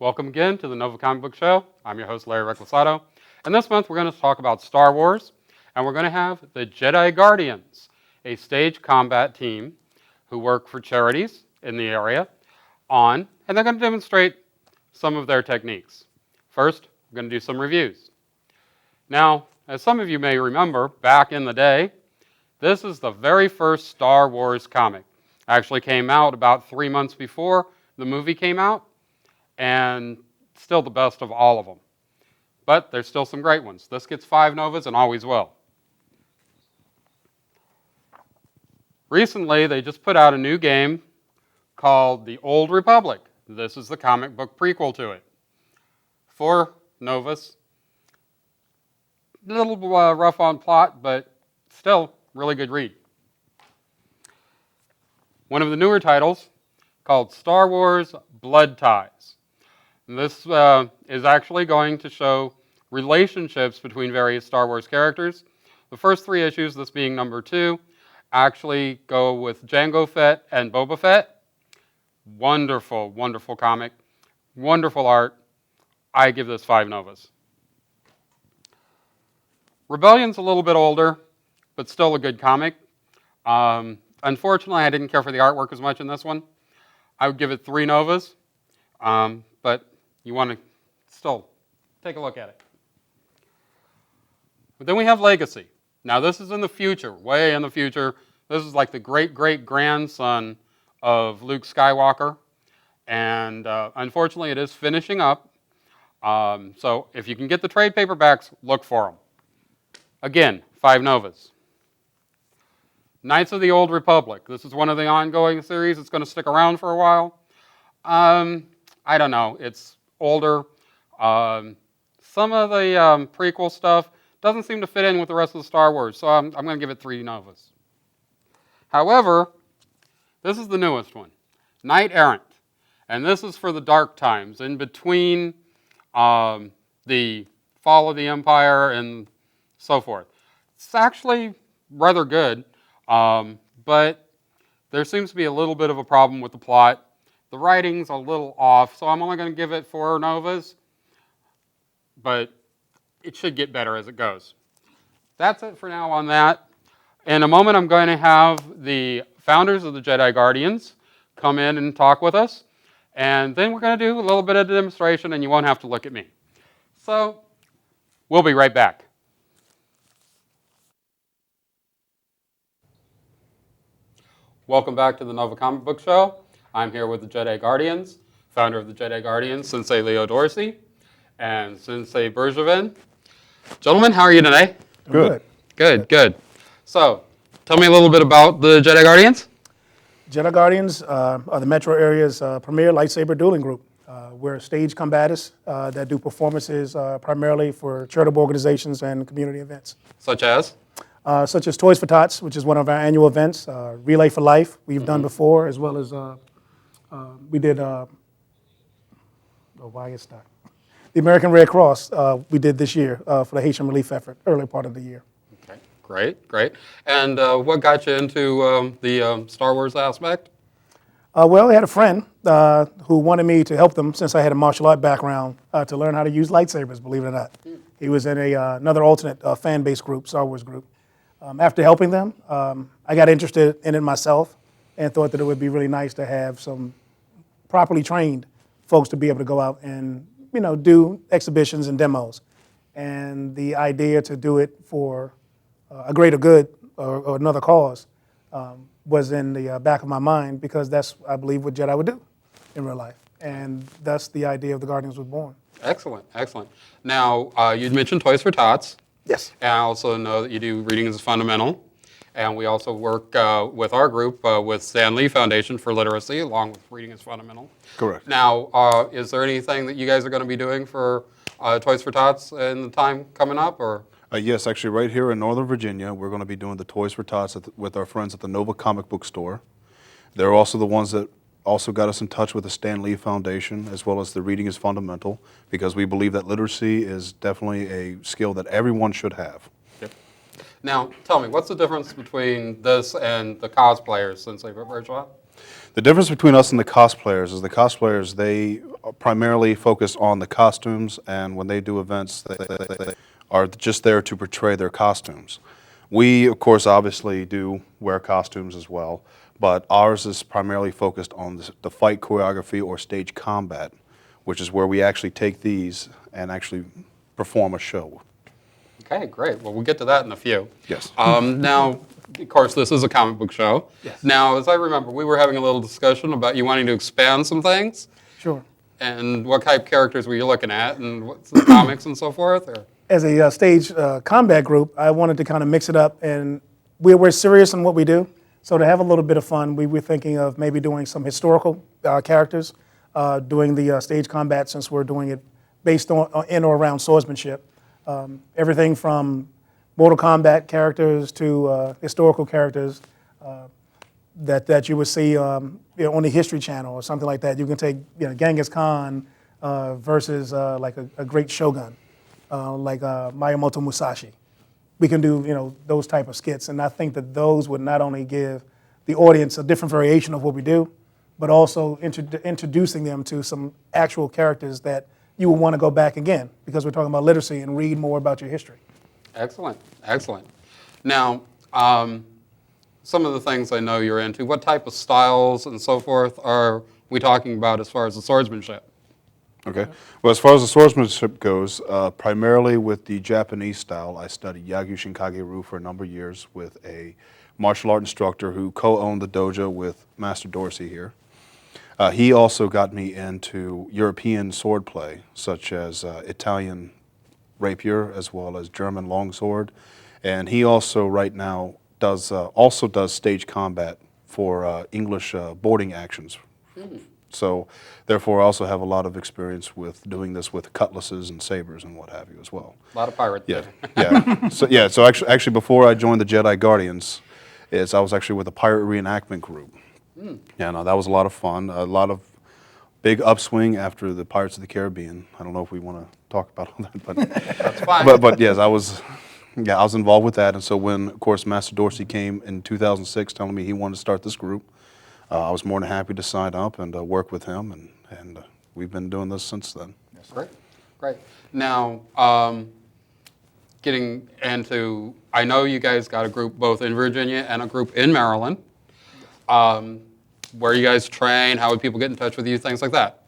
Welcome again to the Nova Comic Book Show. I'm your host, Larry Reclasato. And this month we're going to talk about Star Wars, and we're going to have the Jedi Guardians, a stage combat team who work for charities in the area, and they're going to demonstrate some of their techniques. First, we're going to do some reviews. Now, as some of you may remember, back in the day, this is the very first Star Wars comic. Actually came out about 3 months before the movie came out, and still the best of all of them. But there's still some great ones. This gets 5 Novas and always will. Recently, they just put out a new game called The Old Republic. This is the comic book prequel to it. 4 Novas. A little rough on plot, but still really good read. One of the newer titles called Star Wars Blood Ties. And this is actually going to show relationships between various Star Wars characters. The first 3 issues, this being number 2, actually go with Jango Fett and Boba Fett. Wonderful, wonderful comic. Wonderful art. I give this 5 Novas. Rebellion's a little bit older, but still a good comic. Unfortunately, I didn't care for the artwork as much in this one. I would give it 3 Novas, but you want to still take a look at it. But then we have Legacy. Now this is in the future, way in the future. This is like the great-great-grandson of Luke Skywalker, and unfortunately it is finishing up. So if you can get the trade paperbacks, look for them. Again, 5 Novas. Knights of the Old Republic. This is one of the ongoing series. It's going to stick around for a while. I don't know. It's older. Some of the prequel stuff doesn't seem to fit in with the rest of the Star Wars, so I'm going to give it 3 Novas. However, this is the newest one, Knight Errant. And this is for the dark times, in between the fall of the Empire and so forth. It's actually rather good, but there seems to be a little bit of a problem with the plot. The writing's a little off, so I'm only going to give it 4 Novas, but it should get better as it goes. That's it for now on that. In a moment, I'm going to have the founders of the Jedi Guardians come in and talk with us, and then we're going to do a little bit of a demonstration, and you won't have to look at me. So, we'll be right back. Welcome back to the Nova Comic Book Show. I'm here with the Jedi Guardians, founder of the Jedi Guardians, Sensei Leo Dorsey, and Sensei Bergevin. Gentlemen, how are you today? Good. Good. So, tell me a little bit about the Jedi Guardians. Jedi Guardians are the metro area's premier lightsaber dueling group. We're stage combatists that do performances primarily for charitable organizations and community events. Such as? Such as Toys for Tots, which is one of our annual events, Relay for Life we've done before, as well as we did, the American Red Cross we did this year for the Haitian relief effort, early part of the year. Okay, great. And what got you into the Star Wars aspect? Well, I had a friend who wanted me to help them, since I had a martial art background, to learn how to use lightsabers, believe it or not. He was in another alternate fan-based group, Star Wars group. After helping them, I got interested in it myself and thought that it would be really nice to have some properly trained folks to be able to go out and, do exhibitions and demos. And the idea to do it for a greater good or another cause was in the back of my mind, because that's, I believe, what Jedi would do in real life. And thus the idea of the Guardians was born. Excellent. Now, you mentioned Toys for Tots. Yes. And I also know that you do Reading is Fundamental. And we also work with our group with Stan Lee Foundation for Literacy, along with Reading is Fundamental. Correct. Now, is there anything that you guys are going to be doing for Toys for Tots in the time coming up? Or? Yes, actually, right here in Northern Virginia, we're going to be doing the Toys for Tots with our friends at the Nova Comic Book Store. They're also the ones that also got us in touch with the Stan Lee Foundation, as well as the Reading is Fundamental, because we believe that literacy is definitely a skill that everyone should have. Yep. Now, tell me, what's the difference between this and the cosplayers, Sensei Bergevin? The difference between us and the cosplayers is the cosplayers, they primarily focus on the costumes, and when they do events, they are just there to portray their costumes. We, of course, obviously do wear costumes as well, but ours is primarily focused on the fight choreography or stage combat, which is where we actually take these and actually perform a show. Okay, great. Well, we'll get to that in a few. Yes. Now, of course, this is a comic book show. Yes. Now, as I remember, we were having a little discussion about you wanting to expand some things. Sure. And what type of characters were you looking at, and what's the comics and so forth? Or? As a stage combat group, I wanted to kind of mix it up, and we're serious in what we do. So to have a little bit of fun, we were thinking of maybe doing some historical characters, doing the stage combat, since we're doing it based on in or around swordsmanship. Everything from Mortal Kombat characters to historical characters that you would see on the History Channel or something like that. You can take Genghis Khan versus like a great shogun, like Miyamoto Musashi. We can do those type of skits, and I think that those would not only give the audience a different variation of what we do, but also introducing them to some actual characters that you will want to go back again, because we're talking about literacy and read more about your history. Excellent, excellent. Now, some of the things I know you're into, what type of styles and so forth are we talking about as far as the swordsmanship? Okay. Well, as far as the swordsmanship goes, primarily with the Japanese style, I studied Yagyu Shinkage-ryu for a number of years with a martial art instructor who co-owned the dojo with Master Dorsey here. He also got me into European swordplay, such as Italian rapier as well as German longsword, and he also right now does stage combat for English boarding actions. So, therefore, I also have a lot of experience with doing this with cutlasses and sabers and what have you as well. A lot of pirate Yeah, thing. yeah. So actually, before I joined the Jedi Guardians, I was actually with a pirate reenactment group. Yeah, no, that was a lot of fun. A lot of big upswing after the Pirates of the Caribbean. I don't know if we want to talk about all that, but That's fine. but yes, I was involved with that. And so when, of course, Master Dorsey came in 2006, telling me he wanted to start this group, I was more than happy to sign up and work with him, and we've been doing this since then. Great, great. Now, getting into, I know you guys got a group both in Virginia and a group in Maryland. Where you guys train, how would people get in touch with you, things like that?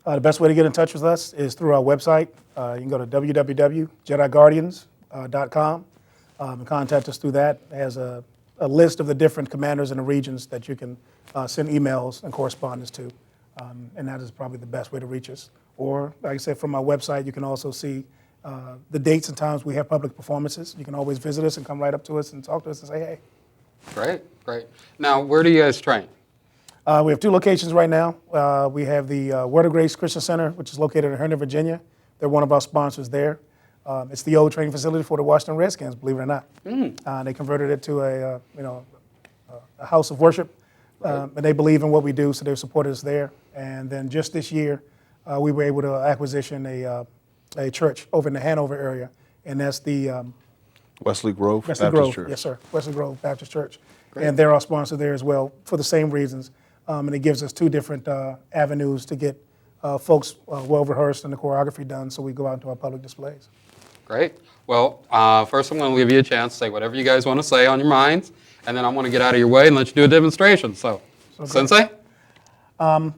The best way to get in touch with us is through our website. You can go to www.jediguardians.com and contact us through that. It has a list of the different commanders in the regions that you can send emails and correspondence to, and that is probably the best way to reach us. Or, like I said, from our website, you can also see the dates and times we have public performances. You can always visit us and come right up to us and talk to us and say, hey. Great, great. Now, where do you guys train? We have two locations right now. We have the Word of Grace Christian Center, which is located in Herndon, Virginia. They're one of our sponsors there. It's the old training facility for the Washington Redskins, believe it or not. They converted it to a house of worship, and they believe in what we do, so they've supported us there. And then just this year, we were able to acquisition a church over in the Hanover area, and that's the Wesley Grove Wesley Baptist Grove, Church. yes, sir. Wesley Grove Baptist Church. And they're our sponsor there as well for the same reasons. And it gives us two different avenues to get folks well rehearsed and the choreography done, so we go out into our public displays. Great. Well, first I'm going to give you a chance to say whatever you guys want to say on your minds, and then I want to get out of your way and let you do a demonstration. So Sensei?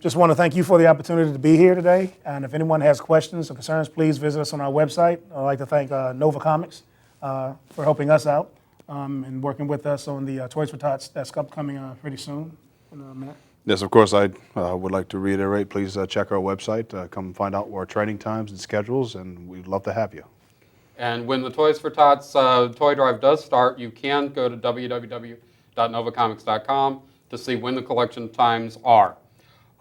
Just want to thank you for the opportunity to be here today. And if anyone has questions or concerns, please visit us on our website. I'd like to thank Nova Comics for helping us out and working with us on the Toys for Tots that's upcoming pretty soon. Matt? Yes, of course, I would like to reiterate, please check our website, come find out our training times and schedules, and we'd love to have you. And when the Toys for Tots toy drive does start, you can go to www.novacomics.com to see when the collection times are.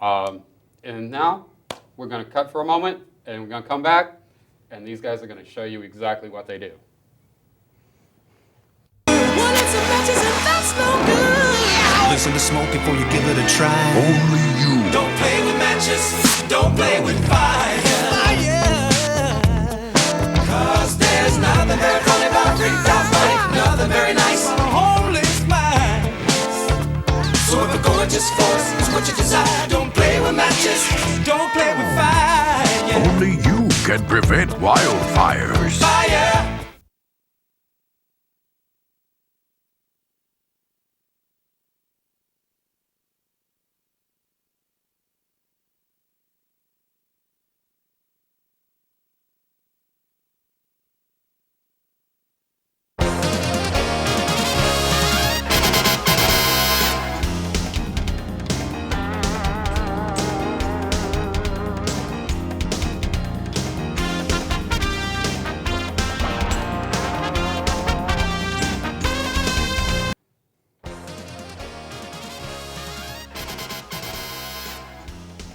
And now we're going to cut for a moment, and we're going to come back, and these guys are going to show you exactly what they do. Listen to smoke before you give it a try. Only you. Don't play with matches, don't play with fire. Cause there's nothing very funny about freaked out life, nothing very nice on a homeless mind. So if you're going just force is what you desire. Don't play with matches, don't play with fire. Yeah. Only you can prevent wildfires. Fire.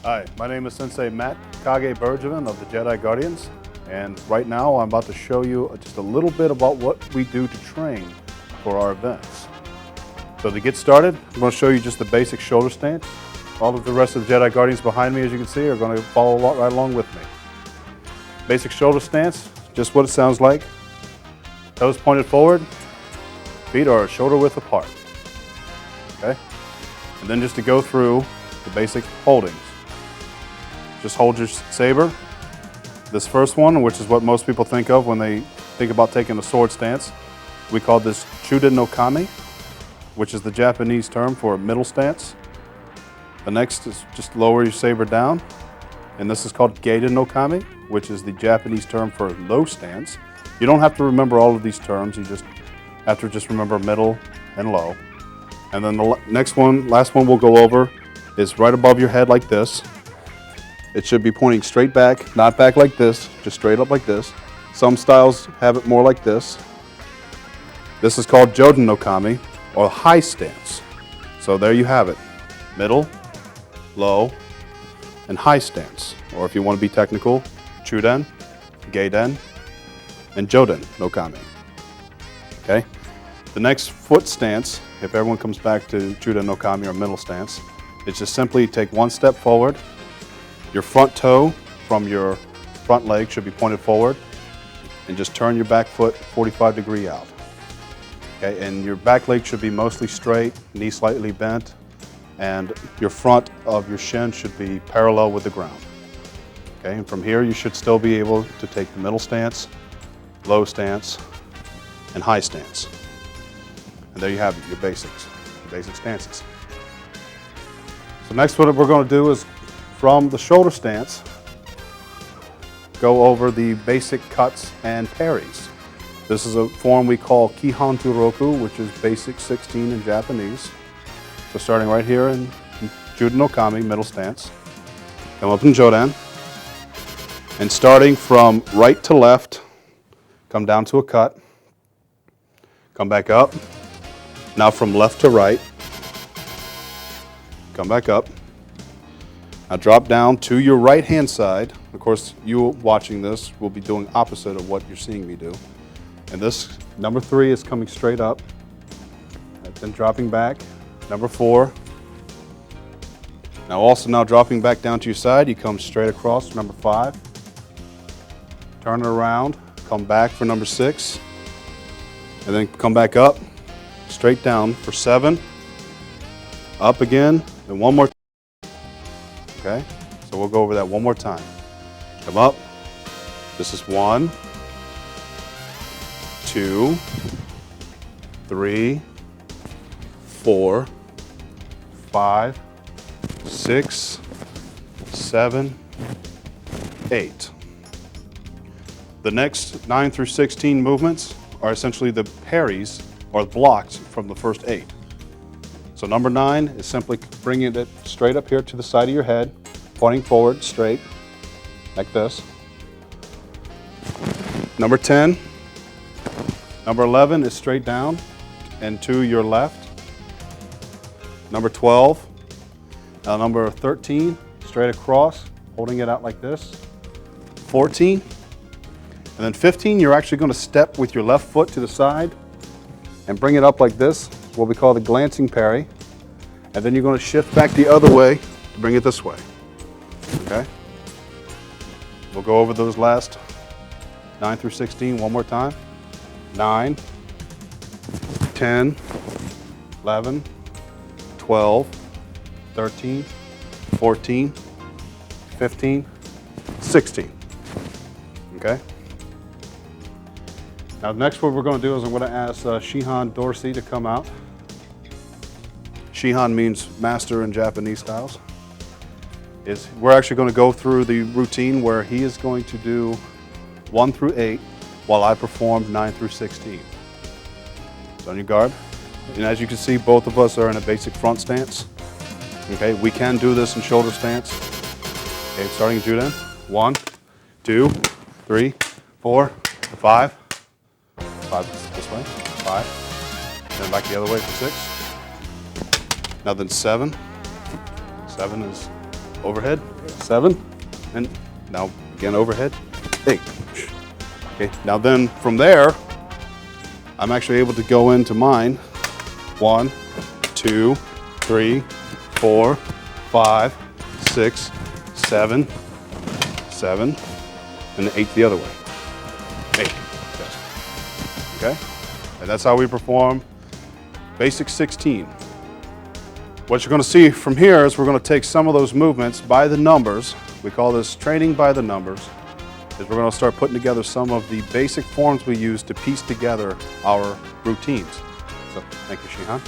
Hi, my name is Sensei Matt Kage Bergevin of the Jedi Guardians, and right now I'm about to show you just a little bit about what we do to train for our events. So to get started, I'm going to show you just the basic shoulder stance. All of the rest of the Jedi Guardians behind me, as you can see, are going to follow right along with me. Basic shoulder stance, just what it sounds like. Toes pointed forward, feet are shoulder width apart. Okay? And then just to go through the basic holdings. Just hold your saber. This first one, which is what most people think of when they think about taking a sword stance, we call this Chuden no Kami, which is the Japanese term for a middle stance. The next is just lower your saber down, and this is called Geiden no Kami, which is the Japanese term for low stance. You don't have to remember all of these terms, you just have to just remember middle and low. And then the next one, last one we'll go over, is right above your head like this. It should be pointing straight back, not back like this, just straight up like this. Some styles have it more like this. This is called Joden no Kami, or high stance. So there you have it, middle, low, and high stance. Or if you want to be technical, Chuden, Geiden, and Joden no Kami. Okay? The next foot stance, if everyone comes back to Chuden no Kami or middle stance, it's just simply take one step forward. Your front toe from your front leg should be pointed forward, and just turn your back foot 45 degree out. Okay, and your back leg should be mostly straight, knee slightly bent, and your front of your shin should be parallel with the ground. Okay, and from here you should still be able to take the middle stance, low stance, and high stance. And there you have it, your basics, basic stances. So next what we're going to do is from the shoulder stance, go over the basic cuts and parries. This is a form we call Kihan Turoku, which is basic 16 in Japanese. So starting right here in Chuden no Kami, middle stance, come up in Jodan, and starting from right to left, come down to a cut, come back up. Now from left to right, come back up. Now drop down to your right hand side. Of course, you watching this will be doing opposite of what you're seeing me do. And this, number 3 is coming straight up, then dropping back. Number 4. Now also now dropping back down to your side, you come straight across, number 5. Turn it around, come back for number 6. And then come back up, straight down for 7. Up again, and one more. Okay, so we'll go over that one more time. Come up. This is 1, 2, 3, 4, 5, 6, 7, 8. The next 9 through 16 movements are essentially the parries or blocks from the first 8. So number 9 is simply bringing it straight up here to the side of your head, pointing forward straight, like this. Number 10, number 11 is straight down and to your left. Number 12, now number 13, straight across, holding it out like this. 14, and then 15, you're actually going to step with your left foot to the side and bring it up like this, what we call the glancing parry. And then you're going to shift back the other way to bring it this way. Okay? We'll go over those last 9 through 16 one more time. 9, 10, 11, 12, 13, 14, 15, 16. Okay? Now next what we're going to do is I'm going to ask Shihan Dorsey to come out. Shihan means master in Japanese styles. We're actually going to go through the routine where he is going to do 1 through 8 while I perform 9 through 16. So on your guard. And as you can see, both of us are in a basic front stance. Okay, we can do this in shoulder stance. Okay, starting in Juden. 1, 2, 3, 4, 5. 5 this way. 5. Then back the other way for 6. Now then 7. 7 is overhead. 7. And now again overhead. 8. Okay, now then from there, I'm actually able to go into mine. 1, 2, 3, 4, 5, 6, 7, 7, and 8 the other way. 8. Yes. Okay? And that's how we perform basic 16. What you're going to see from here is we're going to take some of those movements by the numbers. We call this training by the numbers. Is we're going to start putting together some of the basic forms we use to piece together our routines. So thank you, Shihan.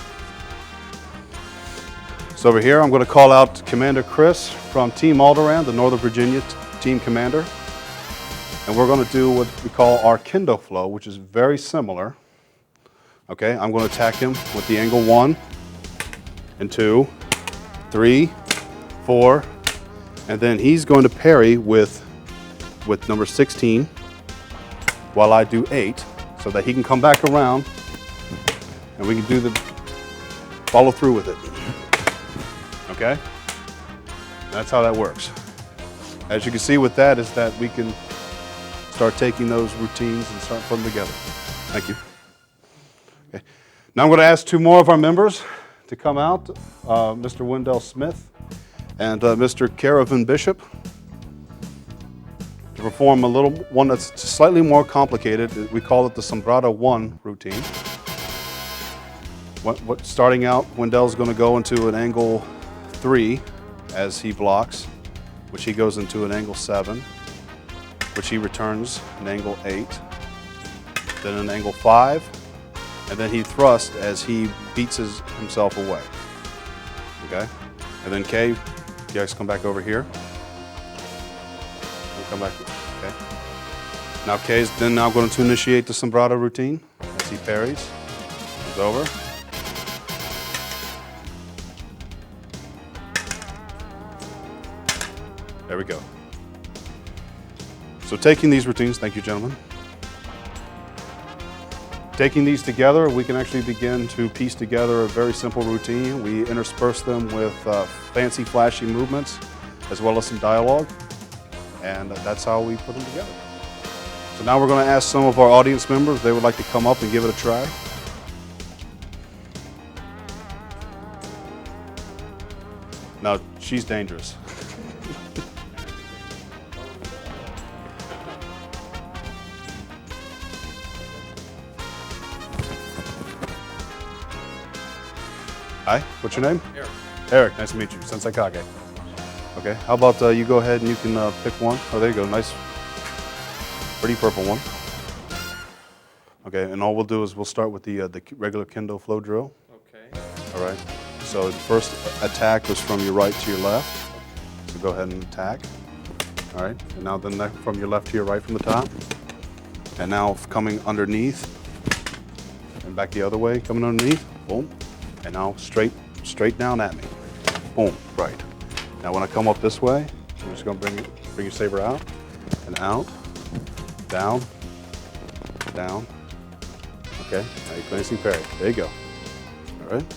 So over here, I'm going to call out Commander Chris from Team Alderaan, the Northern Virginia team commander. And we're going to do what we call our kendo flow, which is very similar. Okay, I'm going to attack him with the angle 1 and 2, 3, 4, and then he's going to parry with number 16 while I do 8 so that he can come back around and we can do the follow through with it. Okay? That's how that works. As you can see with that is that we can start taking those routines and start putting them together. Thank you. Okay. Now I'm going to ask 2 more of our members to come out, Mr. Wendell Smith and Mr. Caravan Bishop, to perform a little one that's slightly more complicated. We call it the Sombrada 1 routine. Starting out, Wendell's going to go into an angle 3 as he blocks, which he goes into an angle 7, which he returns an angle 8, then an angle 5, and then he thrusts as he beats himself away. Okay? And then Kay, you guys come back over here. We'll come back. Okay. Now Kay's then now going to initiate the Sombrada routine as he parries. It's over. There we go. So taking these routines, thank you gentlemen. Taking these together, we can actually begin to piece together a very simple routine. We intersperse them with fancy, flashy movements, as well as some dialogue, and that's how we put them together. So now we're going to ask some of our audience members if they would like to come up and give it a try. Now, she's dangerous. Hi, what's your name? Eric. Eric, nice to meet you. Sensei Kage. Okay, how about you go ahead and you can pick one. Oh, there you go, nice, pretty purple one. Okay, and all we'll do is we'll start with the regular kendo flow drill. Okay. All right, so the first attack was from your right to your left. So go ahead and attack. All right, and now then from your left to your right from the top. And now coming underneath, and back the other way, coming underneath, boom. And now straight down at me. Boom, right. Now when I come up this way, I'm just gonna bring your saber out, and out, down, down. Okay, now you're glancing parry. There you go. All right,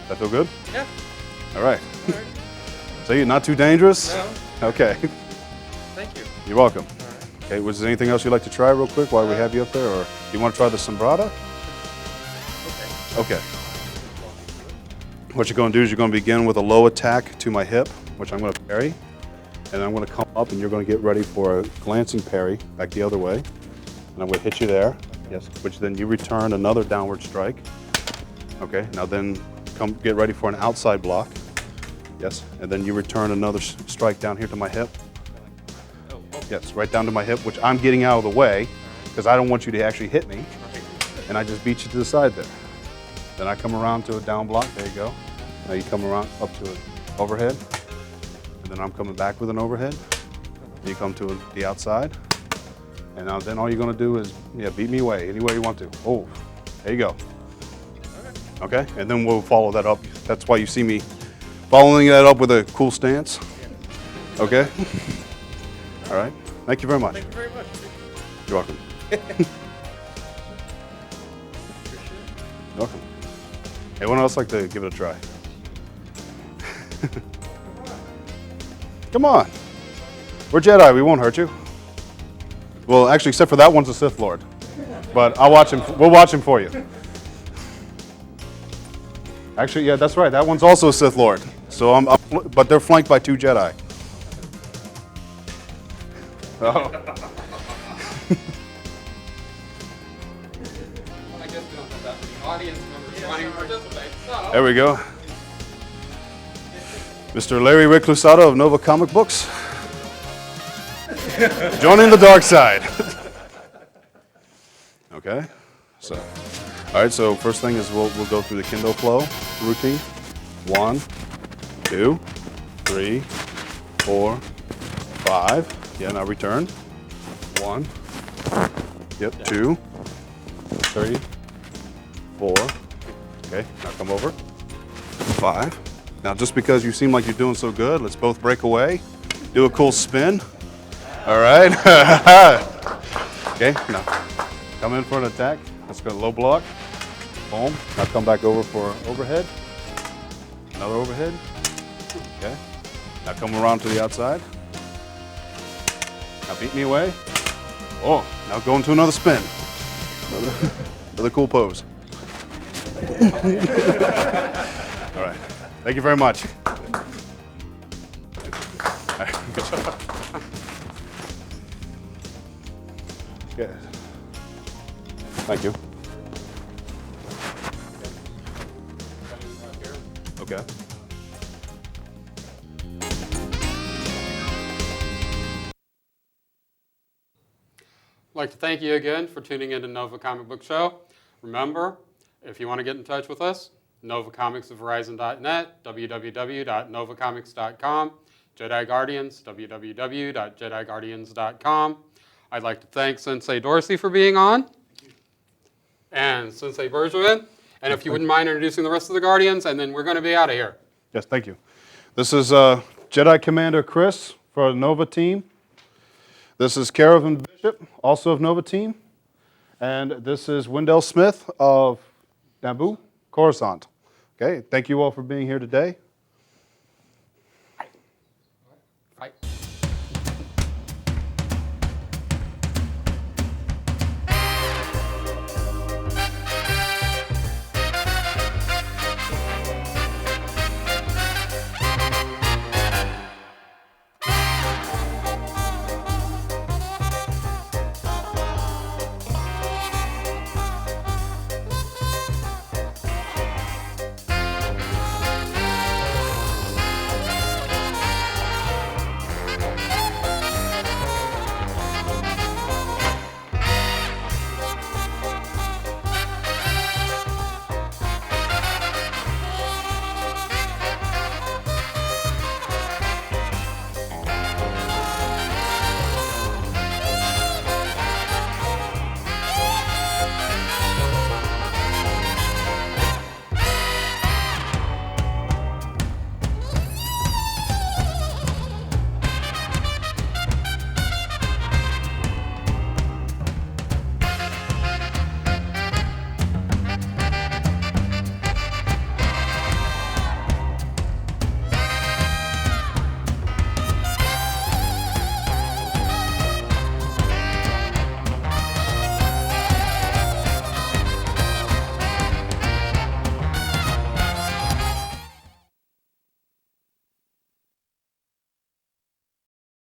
that feel good? Yeah. All right. All right. So you're not too dangerous? No. Okay, Thank you. you're welcome. All right. Okay, was there anything else you'd like to try real quick while we have you up there, or you want to try the Sombrada? Okay. Okay. What you're going to do is you're going to begin with a low attack to my hip, which I'm going to parry, and I'm going to come up and you're going to get ready for a glancing parry back the other way, and I'm going to hit you there, yes, which then you return another downward strike. Okay, now then get ready for an outside block. Yes, and then you return another strike down here to my hip. Yes, right down to my hip, which I'm getting out of the way because I don't want you to actually hit me. And I just beat you to the side there. Then I come around to a down block. There you go. Now you come around up to an overhead. And then I'm coming back with an overhead. You come to the outside. And now then all you're going to do is, beat me away any way you want to. Oh, there you go. Okay, and then we'll follow that up. That's why you see me following that up with a cool stance. Okay? All right. Thank you very much. Thank you very much. You're welcome. You're welcome. Anyone else like to give it a try? Come on. We're Jedi. We won't hurt you. Well, actually, except for that one's a Sith Lord. But I'll watch him. We'll watch him for you. Actually, yeah, that's right. That one's also a Sith Lord. So but they're flanked by 2 Jedi. Oh. I guess we don't have that many audience members wanting to participate. So. There we go. Mr. Larry Reclusado of Nova Comic Books. Joining the dark side. Okay. So, all right. So first thing is we'll go through the Kendo flow routine. 1, 2, 3, 4, 5. Yeah. Now return. 1. Yep. 2, 3, 4. Okay. Now come over. 5. Now just because you seem like you're doing so good, let's both break away. Do a cool spin. All right. Okay. Now come in for an attack. Let's go low block. Boom. Now come back over for overhead. Another overhead. Okay. Now come around to the outside. Now beat me away. Oh, now go into another spin. Another cool pose. All right. Thank you very much. All right. Good job. Good. Thank you. Okay. I'd like to thank you again for tuning in to Nova Comic Book Show. Remember, if you want to get in touch with us, NovaComicsOfHorizon.net, www.novacomics.com, Jedi Guardians, www.jediguardians.com. I'd like to thank Sensei Dorsey for being on, and Sensei Bergevin. And if you wouldn't mind introducing the rest of the Guardians, and then we're going to be out of here. Yes, thank you. This is Jedi Commander Chris for the Nova team. This is Caravan Bishop, also of Nova team. And this is Wendell Smith of Naboo, Coruscant. Okay, thank you all for being here today.